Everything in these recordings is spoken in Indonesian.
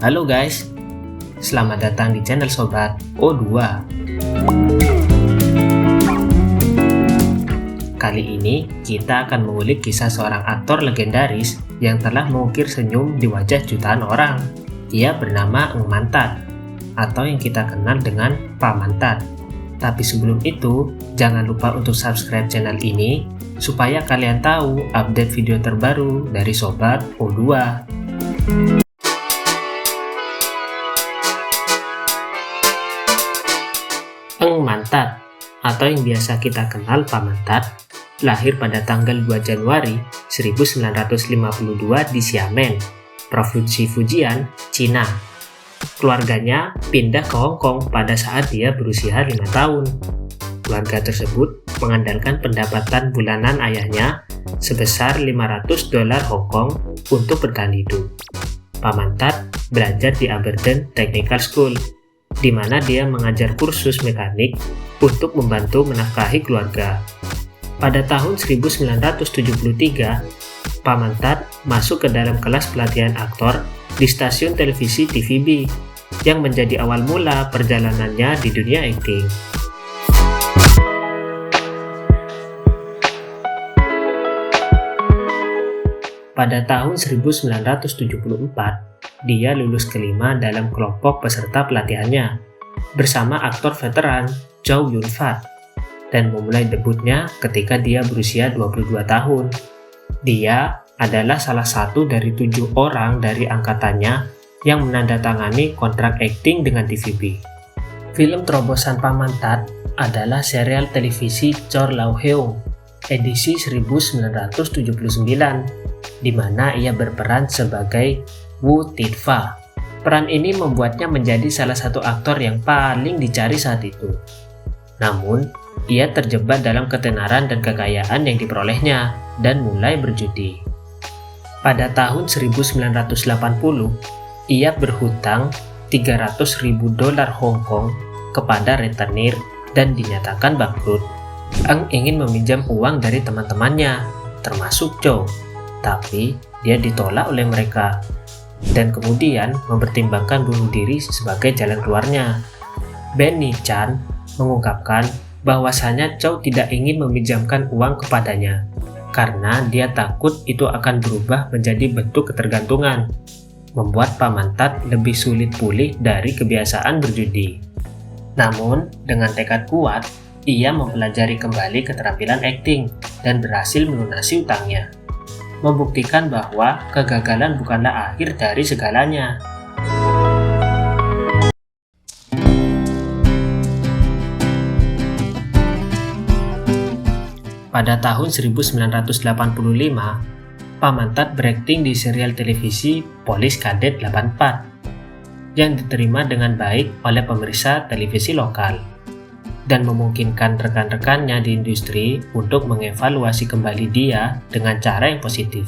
Halo guys, selamat datang di channel Sobat O2. Kali ini kita akan mengulik kisah seorang aktor legendaris yang telah mengukir senyum di wajah jutaan orang. Ia bernama Eng Mantat, atau yang kita kenal dengan Pak Mantat. Tapi sebelum itu, jangan lupa untuk subscribe channel ini supaya kalian tahu update video terbaru dari Sobat O2. Eng Mantat, atau yang biasa kita kenal Pak Mantat, lahir pada tanggal 2 Januari 1952 di Xiamen, Provinsi Fujian, Cina. Keluarganya pindah ke Hong Kong pada saat dia berusia 5 tahun. Keluarga tersebut mengandalkan pendapatan bulanan ayahnya sebesar $500 Hong Kong untuk bertahan hidup. Pak Mantat belajar di Aberdeen Technical School, di mana dia mengajar kursus mekanik untuk membantu menafkahi keluarga. Pada tahun 1973, Pak Mantat masuk ke dalam kelas pelatihan aktor di stasiun televisi TVB, yang menjadi awal mula perjalanannya di dunia akting. Pada tahun 1974, dia lulus kelima dalam kelompok peserta pelatihannya bersama aktor veteran Chow Yun-fat dan memulai debutnya ketika dia berusia 22 tahun. Dia adalah salah satu dari 7 orang dari angkatannya yang menandatangani kontrak akting dengan TVB. Film terobosan Pak Mantat adalah serial televisi Chor Lau Heung edisi 1979, di mana ia berperan sebagai Wu Tit-fa. Peran ini membuatnya menjadi salah satu aktor yang paling dicari saat itu. Namun, ia terjebak dalam ketenaran dan kekayaan yang diperolehnya dan mulai berjudi. Pada tahun 1980, ia berhutang $300.000 Hong Kong kepada rentenir dan dinyatakan bangkrut. Eng ingin meminjam uang dari teman-temannya, termasuk Chow, tapi dia ditolak oleh mereka dan kemudian mempertimbangkan bunuh diri sebagai jalan keluarnya. Benny Chan mengungkapkan bahwasanya Chow tidak ingin meminjamkan uang kepadanya karena dia takut itu akan berubah menjadi bentuk ketergantungan, membuat Pak Mantat lebih sulit pulih dari kebiasaan berjudi. Namun, dengan tekad kuat, ia mempelajari kembali keterampilan akting dan berhasil melunasi utangnya, membuktikan bahwa kegagalan bukanlah akhir dari segalanya. Pada tahun 1985, Pak Mantat berakting di serial televisi Polis Kadet 84 yang diterima dengan baik oleh pemirsa televisi lokal dan memungkinkan rekan-rekannya di industri untuk mengevaluasi kembali dia dengan cara yang positif.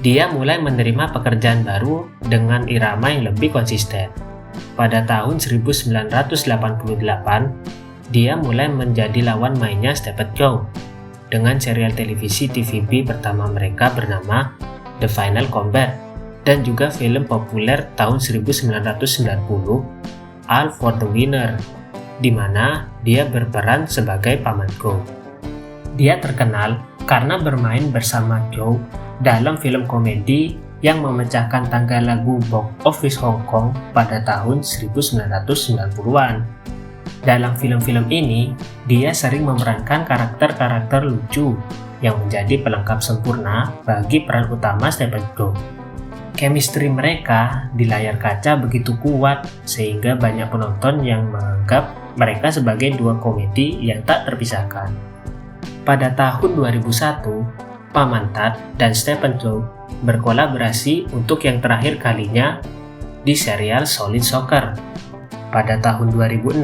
Dia mulai menerima pekerjaan baru dengan irama yang lebih konsisten. Pada tahun 1988, dia mulai menjadi lawan mainnya Stephen Chow dengan serial televisi TVB pertama mereka bernama The Final Combat, dan juga film populer tahun 1990 All for the Winner, di mana dia berperan sebagai Paman Go. Dia terkenal karena bermain bersama Chow dalam film komedi yang memecahkan tangga lagu box office Hong Kong pada tahun 1990-an. Dalam film-film ini, dia sering memerankan karakter-karakter lucu yang menjadi pelengkap sempurna bagi peran utama Stephen Chow. Chemistry mereka di layar kaca begitu kuat sehingga banyak penonton yang menganggap mereka sebagai dua komedi yang tak terpisahkan. Pada tahun 2001, Pak Mantat dan Stephen Chow berkolaborasi untuk yang terakhir kalinya di serial Solid Soccer. Pada tahun 2006,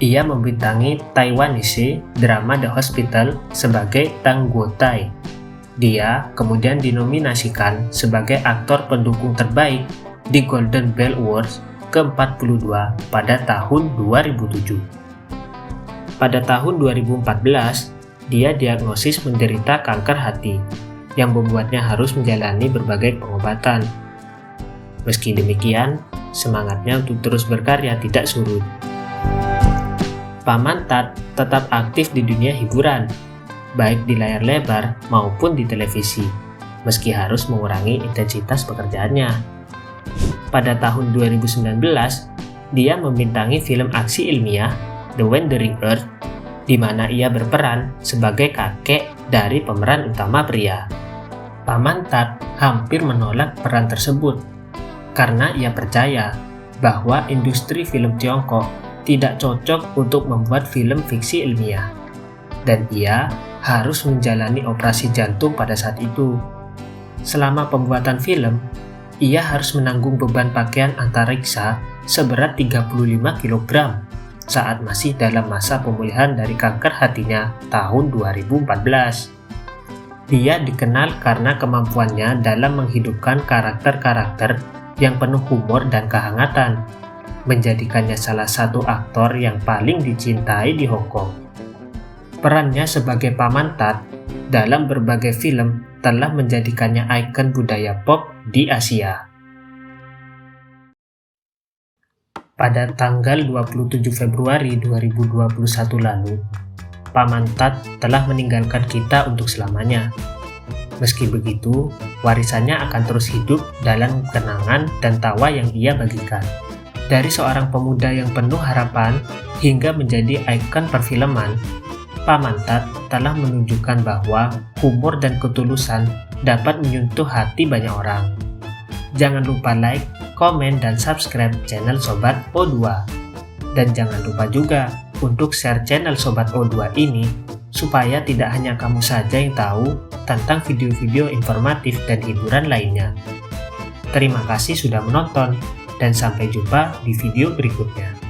ia membintangi Taiwanese drama The Hospital sebagai Tang Guotai. Dia kemudian dinominasikan sebagai aktor pendukung terbaik di Golden Bell Awards ke-42 pada tahun 2007. Pada tahun 2014, dia diagnosis menderita kanker hati yang membuatnya harus menjalani berbagai pengobatan. Meski demikian, semangatnya untuk terus berkarya tidak surut. Paman Tat tetap aktif di dunia hiburan, baik di layar lebar maupun di televisi, meski harus mengurangi intensitas pekerjaannya. Pada tahun 2019, dia membintangi film aksi ilmiah The Wandering Earth, di mana ia berperan sebagai kakek dari pemeran utama pria. Paman Tat hampir menolak peran tersebut karena ia percaya bahwa industri film Tiongkok tidak cocok untuk membuat film fiksi ilmiah, dan ia harus menjalani operasi jantung pada saat itu. Selama pembuatan film, ia harus menanggung beban pakaian antariksa seberat 35 kg saat masih dalam masa pemulihan dari kanker hatinya tahun 2014. Dia dikenal karena kemampuannya dalam menghidupkan karakter-karakter yang penuh humor dan kehangatan, menjadikannya salah satu aktor yang paling dicintai di Hong Kong. Perannya sebagai Paman Tat dalam berbagai film telah menjadikannya ikon budaya pop di Asia. Pada tanggal 27 Februari 2021 lalu, Paman Tat telah meninggalkan kita untuk selamanya. Meski begitu, warisannya akan terus hidup dalam kenangan dan tawa yang ia bagikan. Dari seorang pemuda yang penuh harapan hingga menjadi ikon perfilman, Paman Tat telah menunjukkan bahwa humor dan ketulusan dapat menyentuh hati banyak orang. Jangan lupa like, komen, dan subscribe channel Sobat O2. Dan jangan lupa juga untuk share channel Sobat O2 ini supaya tidak hanya kamu saja yang tahu tentang video-video informatif dan hiburan lainnya. Terima kasih sudah menonton, dan sampai jumpa di video berikutnya.